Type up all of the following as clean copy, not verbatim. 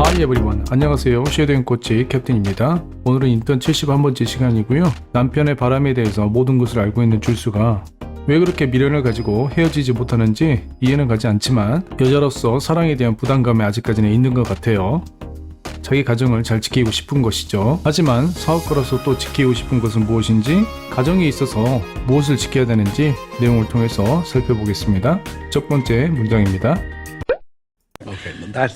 Hi everyone. 안녕하세요. 쉐도잉 코치 캡틴입니다. 오늘은 인턴 71번째 시간이고요. 남편의 바람에 대해서 모든 것을 알고 있는 줄수가 왜 그렇게 미련을 가지고 헤어지지 못하는지 이해는 가지 않지만 여자로서 사랑에 대한 부담감이 아직까지는 있는 것 같아요. 자기 가정을 잘 지키고 싶은 것이죠. 하지만 사업가로서 또 지키고 싶은 것은 무엇인지, 가정에 있어서 무엇을 지켜야 되는지 내용을 통해서 살펴보겠습니다. 첫 번째 문장입니다. Okay,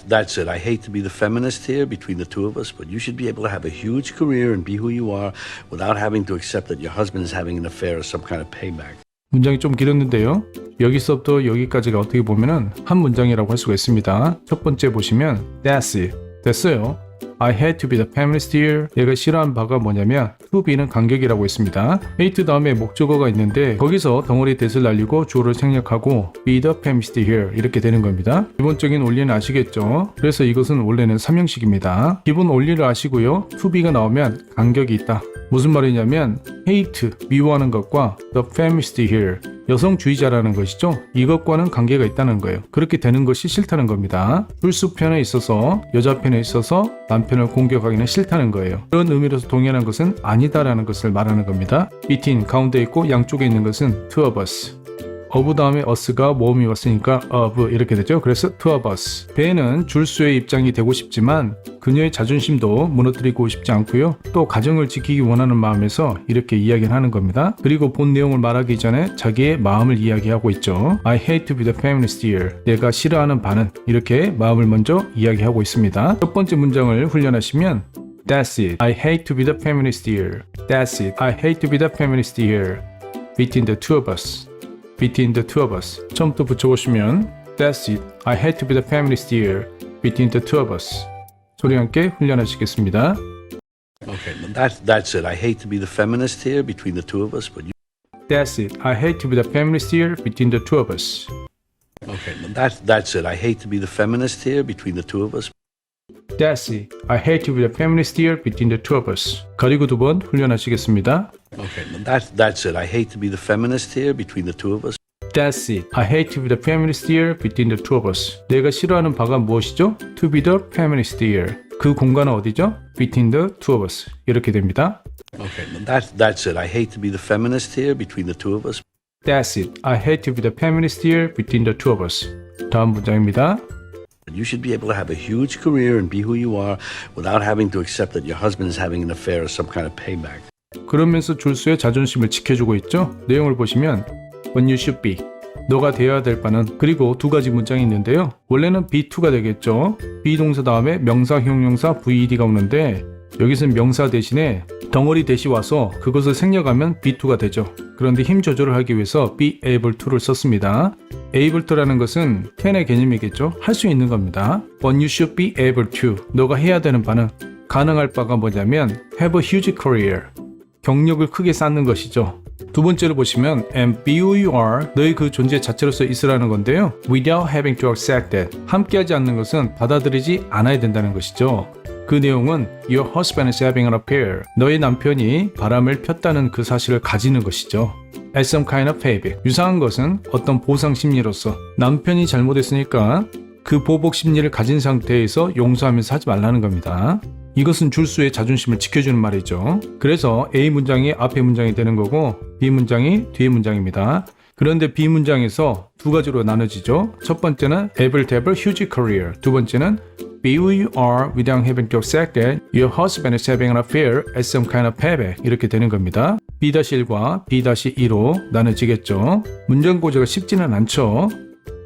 that's it. I hate to be the feminist here between the two of us, but you should be able to have a huge career and be who you are without having to accept that your husband is having an affair or some kind of payback. 문장이 좀 길었는데요. 여기서부터 여기까지가 어떻게 보면은 한 문장이라고 할 수가 있습니다. 첫 번째 보시면 That's it. 됐어요. I hate to be the feminist here. 얘가 싫어하는 바가 뭐냐면 to be는 간격이라고 했습니다. hate 다음에 목적어가 있는데 거기서 덩어리 that을 날리고 주어를 생략하고 be the feminist here 이렇게 되는 겁니다. 기본적인 원리는 아시겠죠? 그래서 이것은 원래는 3형식입니다. 기본 원리를 아시고요. to be가 나오면 간격이 있다. 무슨 말이냐면 hate, 미워하는 것과 the feminist here, 여성주의자라는 것이죠. 이것과는 관계가 있다는 거예요. 그렇게 되는 것이 싫다는 겁니다. 불수 편에 있어서, 여자 편에 있어서 남편을 공격하기는 싫다는 거예요. 그런 의미로서 동의하는 것은 아니다라는 것을 말하는 겁니다. between, 가운데 있고 양쪽에 있는 것은 two of us. of 다음에 us가 모음이 왔으니까 of 이렇게 되죠. 그래서 two of us. 배는 줄수의 입장이 되고 싶지만 그녀의 자존심도 무너뜨리고 싶지 않고요. 또 가정을 지키기 원하는 마음에서 이렇게 이야기를 하는 겁니다. 그리고 본 내용을 말하기 전에 자기의 마음을 이야기하고 있죠. I hate to be the feminist here. 내가 싫어하는 바는 이렇게 마음을 먼저 이야기하고 있습니다. 첫 번째 문장을 훈련하시면 That's it. I hate to be the feminist here. That's it. I hate to be the feminist here. Between the two of us. Between the two of us. 처음부터 붙여보시면 That's it. I hate to be the feminist here. Between the two of us. 소리 함께 훈련하시겠습니다. Okay, that's it. I hate to be the feminist here between the two of us, but you... That's it. I hate to be the feminist here between the two of us. Okay, that's it. I hate to be the feminist here between the two of us. That's it. I hate to be the feminist here between the two of us. 가리고 두 번 훈련하시겠습니다. Okay, that's it. I hate to be the feminist here between the two of us. That's it. I hate to be the feminist here between the two of us. 내가 싫어하는 바가 무엇이죠? To be the feminist here. 그 공간은 어디죠? Between the two of us. 이렇게 됩니다. Okay, that's it. I hate to be the feminist here between the two of us. That's it. I hate to be the feminist here between the two of us. 다음 문장입니다. You should be able to have a huge career and be who you are without having to accept that your husband is having an affair or some kind of payback. 그러면서 줄수의 자존심을 지켜주고 있죠. 내용을 보시면 When you should be, 너가 되어야 될 바는, 그리고 두 가지 문장이 있는데요. 원래는 be2가 되겠죠. be 동사 다음에 명사, 형용사, ved가 오는데 여기서는 명사 대신에 덩어리 대시 와서 그것을 생략하면 be2가 되죠. 그런데 힘 조절을 하기 위해서 be able to를 썼습니다. able to라는 것은 can의 개념이겠죠. 할 수 있는 겁니다. When you should be able to, 너가 해야 되는 바는, 가능할 바가 뭐냐면 have a huge career, 경력을 크게 쌓는 것이죠. 두 번째로 보시면 and be who you are, 너의 그 존재 자체로서 있으라는 건데요. without having to accept that, 함께하지 않는 것은 받아들이지 않아야 된다는 것이죠. 그 내용은 your husband is having an affair, 너의 남편이 바람을 폈다는 그 사실을 가지는 것이죠. as some kind of payback, 유사한 것은 어떤 보상 심리로서 남편이 잘못했으니까 그 보복 심리를 가진 상태에서 용서하면서 하지 말라는 겁니다. 이것은 줄수의 자존심을 지켜주는 말이죠. 그래서 A 문장이 앞에 문장이 되는 거고 B 문장이 뒤에 문장입니다. 그런데 B 문장에서 두 가지로 나눠지죠. 첫 번째는 able to have a huge career, 두 번째는 be who you are without having to accept that your husband is having an affair as some kind of payback 이렇게 되는 겁니다. B-1과 B-2로 나눠지겠죠. 문장 구조가 쉽지는 않죠.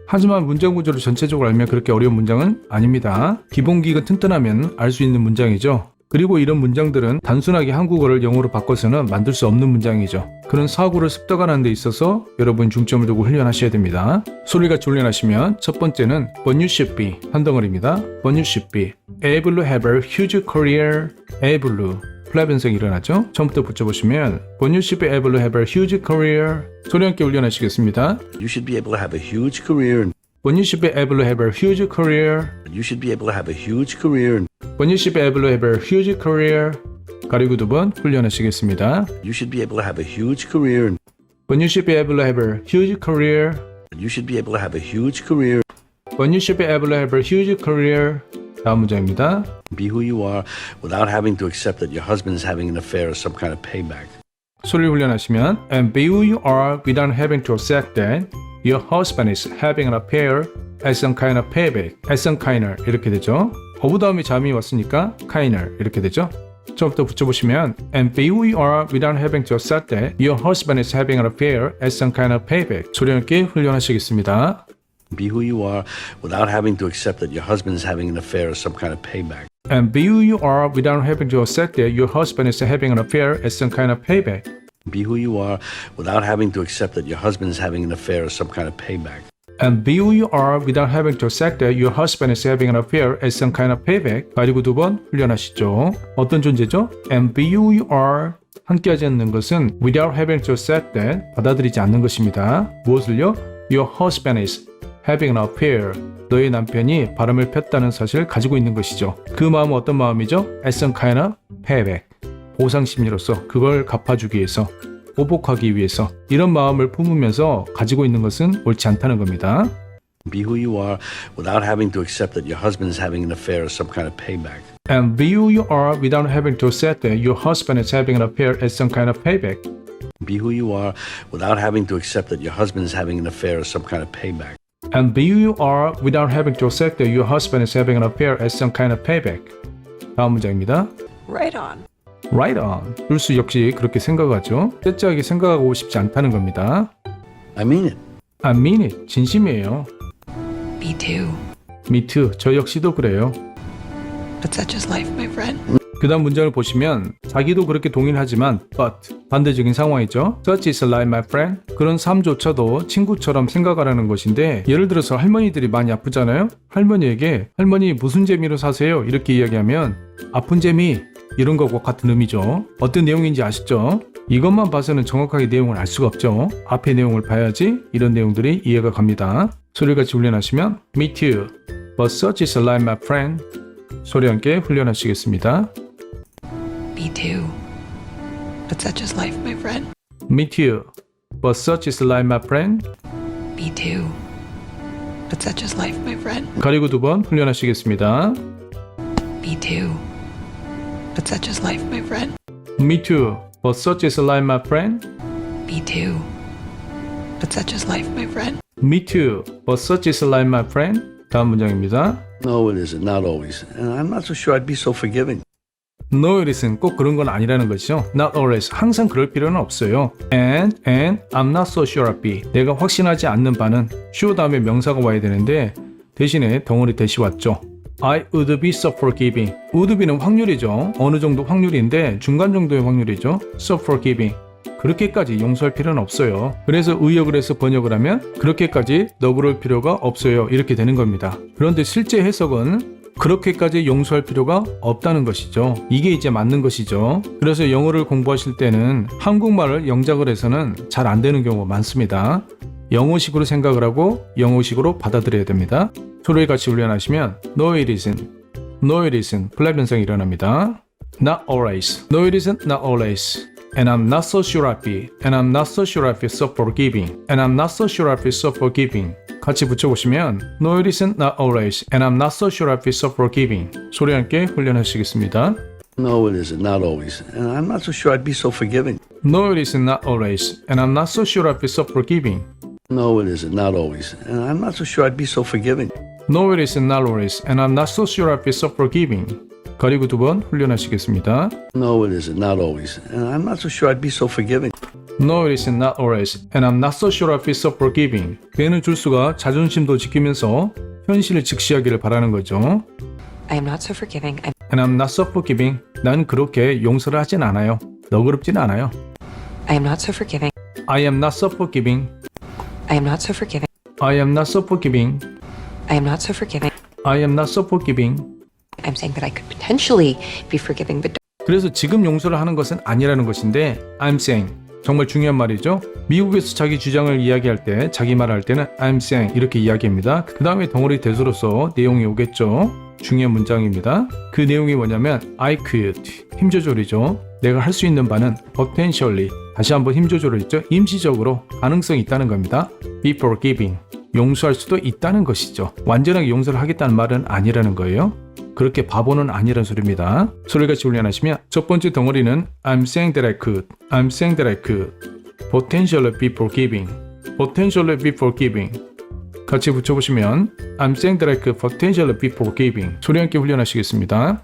하지만 문장 구조를 전체적으로 알면 그렇게 어려운 문장은 아닙니다. 기본기가 튼튼하면 알 수 있는 문장이죠. 그리고 이런 문장들은 단순하게 한국어를 영어로 바꿔서는 만들 수 없는 문장이죠. 그런 사고를 습득하는 데 있어서 여러분 중점을 두고 훈련하셔야 됩니다. 소리같이 훈련하시면 첫 번째는 But you should be 한 덩어리입니다. But you should be able to have a huge career. able 플랫 변성이 일어나죠. 처음부터 붙여보시면 But you should be able to have a huge career. 소리 함께 훈련하시겠습니다. You should be able to have a huge career. But you should be able to have a huge career. You should be able to have a huge career. But you should be able to have a huge career. 가리고 두 번 훈련하시겠습니다. You should be able to have a huge career. But you should be able to have a huge career. You should be able to have a huge career. But you should be able to have a huge career. 다음 문장입니다. Be who you are without having to accept that your husband's having an affair as some kind of payback. 소리를 훈련하시면 And be who you are without having to accept that your husband is having an affair as some kind of payback. as some kind 이렇게 되죠. 어부 다음에 잠이 왔으니까 kind 이렇게 되죠. 처음부터 붙여보시면 And be who you are without having to accept that your husband is having an affair as some kind of payback. 소리 함께 훈련하시겠습니다. Be who you are without having to accept that your husband's having an affair as some kind of payback. And be who you are without having to accept that your husband is having an affair as some kind of payback. Be who you are without having to accept that your husband's having an affair as some kind of payback. And be who you are without having to accept that your husband is having an affair as some kind of payback. 가지고 두 번 훈련하시죠. 어떤 존재죠? And be who you are 함께 하지 않는 것은 without having to accept that 받아들이지 않는 것입니다. 무엇을요? Your husband is having an affair. 너의 남편이 바람을 폈다는 사실을 가지고 있는 것이죠. 그 마음은 어떤 마음이죠? As some kind of payback. 보상심리로서 그걸 갚아주기 위해서 보복하기 위해서 이런 마음을 품으면서 가지고 있는 것은 옳지 않다는 겁니다. Be who you are without having to accept that your husband's having an affair as some kind of payback. And be who you are without having to accept that your husband is having an affair as some kind of payback. Be who you are without having to accept that your husband's having an affair as some kind of payback. And be who you are without having to accept that your husband is having an affair as some kind of payback. 다음 문장입니다. Right on. Right on. 줄수 역시 그렇게 생각하죠. 떼짜하게 생각하고 싶지 않다는 겁니다. I mean it. I mean it. 진심이에요. Me too. Me too. 저 역시도 그래요. But such is life, my friend. 그 다음 문장을 보시면 자기도 그렇게 동의하지만 but 반대적인 상황이죠. Such is life, my friend. 그런 삶조차도 친구처럼 생각하라는 것인데 예를 들어서 할머니들이 많이 아프잖아요. 할머니에게 할머니 무슨 재미로 사세요? 이렇게 이야기하면 아픈 재미 이런 거과 같은 의미죠. 어떤 내용인지 아시죠? 이것만 봐서는 정확하게 내용을 알 수가 없죠. 앞에 내용을 봐야지 이런 내용들이 이해가 갑니다. 소리를 같이 훈련하시면 Me too, but such is life, my friend. 소리 함께 훈련하시겠습니다. Me too. But such is life, my friend. Me too, but such is life, my friend. Me too. But such is life, my friend. 가리고 두 번 훈련하시겠습니다. Me too. But such is life, my friend. Me too, but such is life, my friend. Me too. But such is life, my friend. Me too, but such is life, my friend. 다음 문장입니다. No, it isn't. Not always. And I'm not so sure I'd be so forgiving. No, it isn't. 꼭 그런 건 아니라는 것이죠. Not always. 항상 그럴 필요는 없어요. And I'm not so sure I'd be. 내가 확신하지 않는 바는 sure 다음에 명사가 와야 되는데 대신에 덩어리 대시 왔죠. I would be so forgiving. would be는 확률이죠. 어느 정도 확률인데 중간 정도의 확률이죠. So forgiving. 그렇게까지 용서할 필요는 없어요. 그래서 의역을 해서 번역을 하면 그렇게까지 너그러울 필요가 없어요. 이렇게 되는 겁니다. 그런데 실제 해석은 그렇게까지 용서할 필요가 없다는 것이죠. 이게 이제 맞는 것이죠. 그래서 영어를 공부하실 때는 한국말을 영작을 해서는 잘 안 되는 경우가 많습니다. 영어식으로 생각을 하고 영어식으로 받아들여야 됩니다. 소리를 같이 훈련하시면 No it isn't. No it isn't. 플랩 현상이 일어납니다. Not always. No it isn't. Not always. And I'm not so sure I'd be. And I'm not so sure I'd be so forgiving. And I'm not so sure I'd be so forgiving. 같이 붙여보시면 No it isn't. Not always. And I'm not so sure I'd be so forgiving. 소리 함께 훈련하시겠습니다. No, it isn't. Not always. And I'm not so sure I'd be so forgiving. No it isn't. Not always. And I'm not so sure I'd be so forgiving. No, it isn't. Not always. And I'm not so sure I'd be so forgiving. No it isn't. Not always. And I'm not so sure I'd be so forgiving. 가리고 두 번 훈련하시겠습니다. No, it isn't. Not always. And I'm not so sure I'd be so forgiving. No, it isn't. Not always. And I'm not so sure I'd be so forgiving. 걔는 줄수가 자존심도 지키면서 현실을 직시하기를 바라는 거죠. I am not so forgiving. And I'm not so forgiving. 난 그렇게 용서를 하진 않아요. 너그럽진 않아요. I am not so forgiving. I am not so forgiving. I am not so forgiving. I am not so forgiving. I am not so forgiving. I am not so forgiving. I'm saying that I could potentially be forgiving, but 그래서 지금 용서를 하는 것은 아니라는 것인데 I'm saying 정말 중요한 말이죠. 미국에서 자기 주장을 이야기할 때 자기 말할 때는 I'm saying 이렇게 이야기합니다. 그 다음에 덩어리 대수로서 내용이 오겠죠. 중요한 문장입니다. 그 내용이 뭐냐면 I could 힘 조절이죠. 내가 할 수 있는 바는 potentially 다시 한번 힘 조절을 했죠. 임시적으로 가능성이 있다는 겁니다. be forgiving 용서할 수도 있다는 것이죠. 완전하게 용서를 하겠다는 말은 아니라는 거예요. 그렇게 바보는 아니란 소리입니다. 소리같이 훈련하시면 첫 번째 덩어리는 I'm saying that I could, I'm saying that I could potentially be forgiving, potentially be forgiving 같이 붙여보시면 I'm saying that I could potentially be forgiving 소리 함께 훈련하시겠습니다.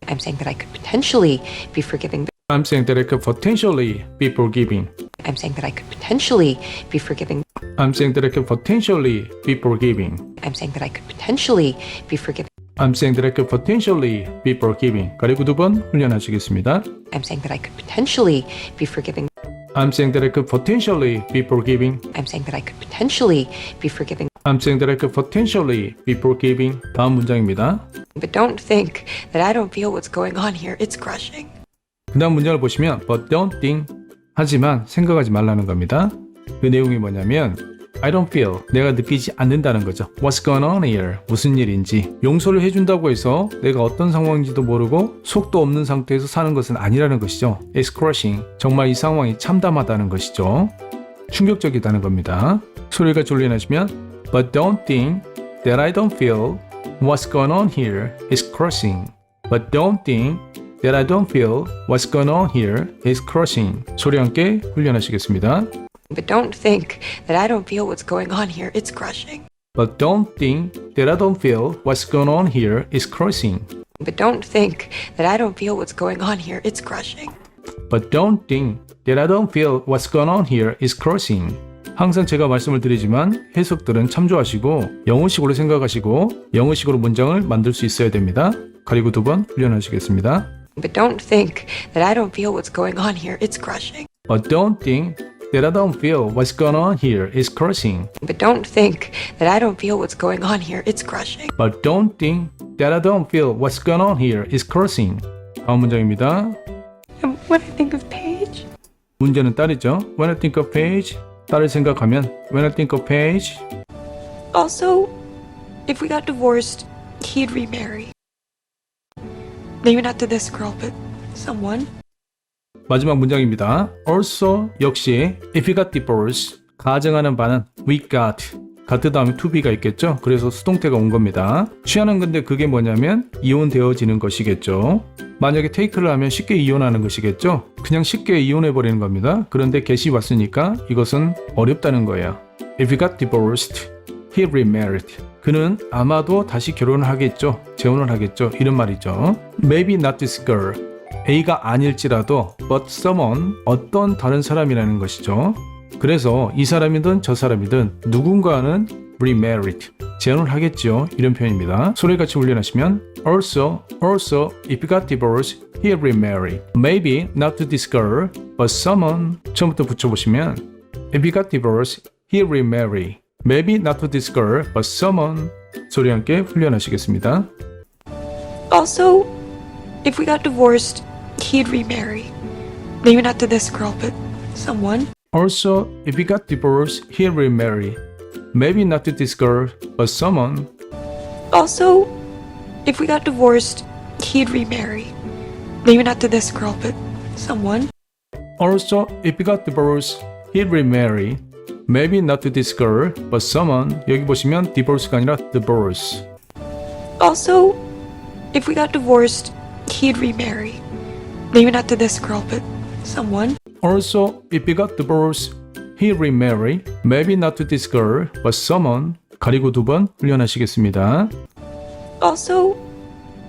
I'm saying that I could potentially be forgiving. I'm saying that I could potentially be forgiving. I'm saying that I could potentially be forgiving. I'm saying that I could potentially be forgiving. I'm saying that I could potentially be forgiving. I'm saying that I could potentially be forgiving. 가리고 두 번 훈련하시겠습니다. I'm saying that I could potentially be forgiving. I'm saying that I could potentially be forgiving. I'm saying that I could potentially be forgiving. I'm saying that I could potentially be forgiving. 다음 문장입니다. But don't think that I don't feel what's going on here. It's crushing. 그 다음 문장을 보시면 But don't think 하지만 생각하지 말라는 겁니다. 그 내용이 뭐냐면 I don't feel 내가 느끼지 않는다는 거죠. What's going on here? 무슨 일인지 용서를 해준다고 해서 내가 어떤 상황인지도 모르고 속도 없는 상태에서 사는 것은 아니라는 것이죠. It's crushing 정말 이 상황이 참담하다는 것이죠. 충격적이다는 겁니다. 소리가 졸리나시면 But don't think that I don't feel what's going on here is crushing. But don't think that I don't feel what's going on here is crushing. 소리 함께 훈련하시겠습니다. But don't think that I don't feel what's going on here. It's crushing. But don't think that I don't feel what's going on here is crushing. But don't think that I don't feel what's going on here. It's crushing. But don't think that I don't feel what's going on here is crushing. 항상 제가 말씀을 드리지만 해석들은 참조하시고 영어식으로 생각하시고 영어식으로 문장을 만들 수 있어야 됩니다. 가리고 두 번 훈련하시겠습니다. But don't think that I don't feel what's going on here. It's crushing. But don't think that I don't feel what's going on here is crushing. But don't think that I don't feel what's going on here. It's crushing. But don't think that I don't feel what's going on here is crushing. 다음 문장입니다. And when I think of Paige, 문제는 딸이죠. When I think of Paige, 딸을 생각하면 When I think of Paige, also, if we got divorced, he'd remarry. Maybe not to this girl, but someone. 마지막 문장입니다. Also, 역시 if we got divorced, 가정하는 바는 we got got 다음에 to be가 있겠죠. 그래서 수동태가 온 겁니다. 취하는 건데 그게 뭐냐면 이혼되어지는 것이겠죠. 만약에 take를 하면 쉽게 이혼하는 것이겠죠. 그냥 쉽게 이혼해버리는 겁니다. 그런데 get이 왔으니까 이것은 어렵다는 거예요. If we got divorced, he remarried. 그는 아마도 다시 결혼을 하겠죠. 재혼을 하겠죠. 이런 말이죠. Maybe not this girl. A가 아닐지라도 but someone, 어떤 다른 사람이라는 것이죠. 그래서 이 사람이든 저 사람이든 누군가는 remarried, 재혼을 하겠죠. 이런 표현입니다. 소리같이 훈련하시면 Also, if he got divorced, he remarried. Maybe not to this girl, but someone. 처음부터 붙여보시면 If he got divorced, he remarried. Maybe not to this girl, but someone. 소리 함께 훈련하시겠습니다. Also, if we got divorced, he'd remarry. Maybe not to this girl, but someone. Also, if he got divorced, he'll remarry. Maybe not to this girl, but someone. Also, if we got divorced, he'd remarry. Maybe not to this girl, but someone. Also, if he got divorced, he'll remarry. Maybe not to this girl, but someone. 여기 보시면 divorce가 아니라 divorce. Also, if we got divorced, he'd remarry. Maybe not to this girl, but someone. Also, if he got divorced, he'll remarry. Maybe not to this girl, but someone. 가리고 두 번 훈련하시겠습니다. Also,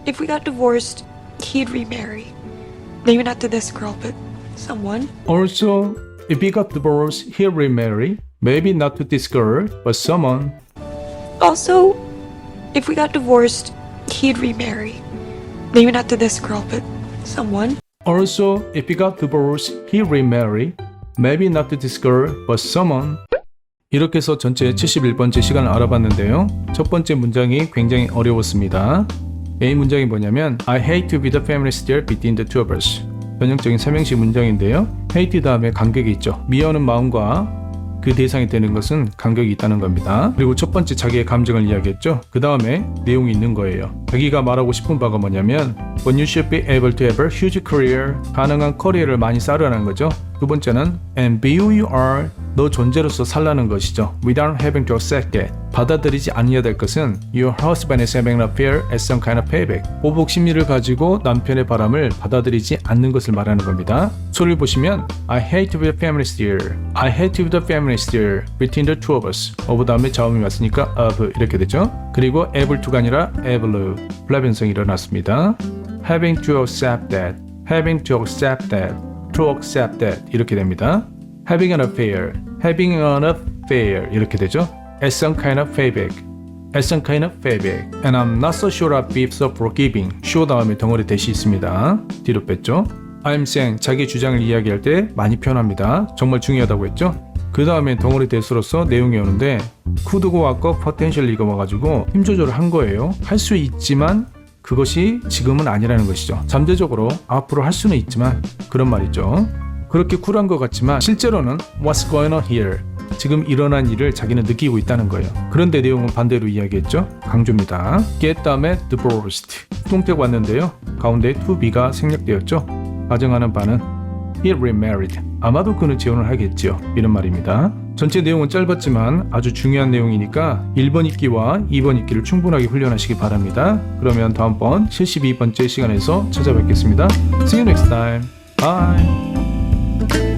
if we got divorced, he'd remarry. Maybe not to this girl, but someone. Also, if he got divorced, he'll remarry. Maybe not to this girl, but someone. Also, if we got divorced, he'd remarry. Maybe not to this girl, but someone. Also, if he got divorced, he'll remarry. Maybe not to this girl, but someone. 이렇게 해서 전체 71번째 시간을 알아봤는데요. 첫 번째 문장이 굉장히 어려웠습니다. A 문장이 뭐냐면 I hate to be the family still between the two of us. 전형적인 삼형식 문장인데요. hate 다음에 간격이 있죠. 미워하는 마음과 그 대상이 되는 것은 간격이 있다는 겁니다. 그리고 첫 번째 자기의 감정을 이야기했죠. 그 다음에 내용이 있는 거예요. 자기가 말하고 싶은 바가 뭐냐면 When you should be able to have a huge career, 가능한 커리어를 많이 쌓으라는 거죠. 두 번째는 and be who you are. 너 존재로서 살라는 것이죠. Without having to accept it. 받아들이지 않아야 될 것은 your husband is having an affair as some kind of payback. 보복 심리를 가지고 남편의 바람을 받아들이지 않는 것을 말하는 겁니다. 소리를 보시면 I hate to be the feminist here. I hate to be the feminist here. Between the two of us. of 다음에 자음이 왔으니까 of 이렇게 되죠. 그리고 able to가 아니라 able. 불합연성이 일어났습니다. having to accept that. having to accept that. to accept that 이렇게 됩니다. having an affair, having an affair 이렇게 되죠. as some kind of payback, as some kind of payback. And I'm not so sure I'd be so forgiving. sure 다음에 덩어리 대시 있습니다. 뒤로 뺐죠. I'm saying 자기 주장을 이야기할 때 많이 표현합니다. 정말 중요하다고 했죠. 그 다음에 덩어리 대수로서 내용이 오는데 could고 왔고 potentially가 와가지고 힘 조절을 한 거예요. 할 수 있지만 그것이 지금은 아니라는 것이죠. 잠재적으로 앞으로 할 수는 있지만 그런 말이죠. 그렇게 쿨한 것 같지만 실제로는 what's going on here? 지금 일어난 일을 자기는 느끼고 있다는 거예요. 그런데 내용은 반대로 이야기했죠. 강조입니다. get 다음에 divorced. 동태가 왔는데요. 가운데 to be가 생략되었죠. 가정하는 바는 he remarried. 아마도 그는 재혼을 하겠지요. 이런 말입니다. 전체 내용은 짧았지만 아주 중요한 내용이니까 1번 읽기와 2번 읽기를 충분하게 훈련하시기 바랍니다. 그러면 다음번 72번째 시간에서 찾아뵙겠습니다. See you next time. Bye.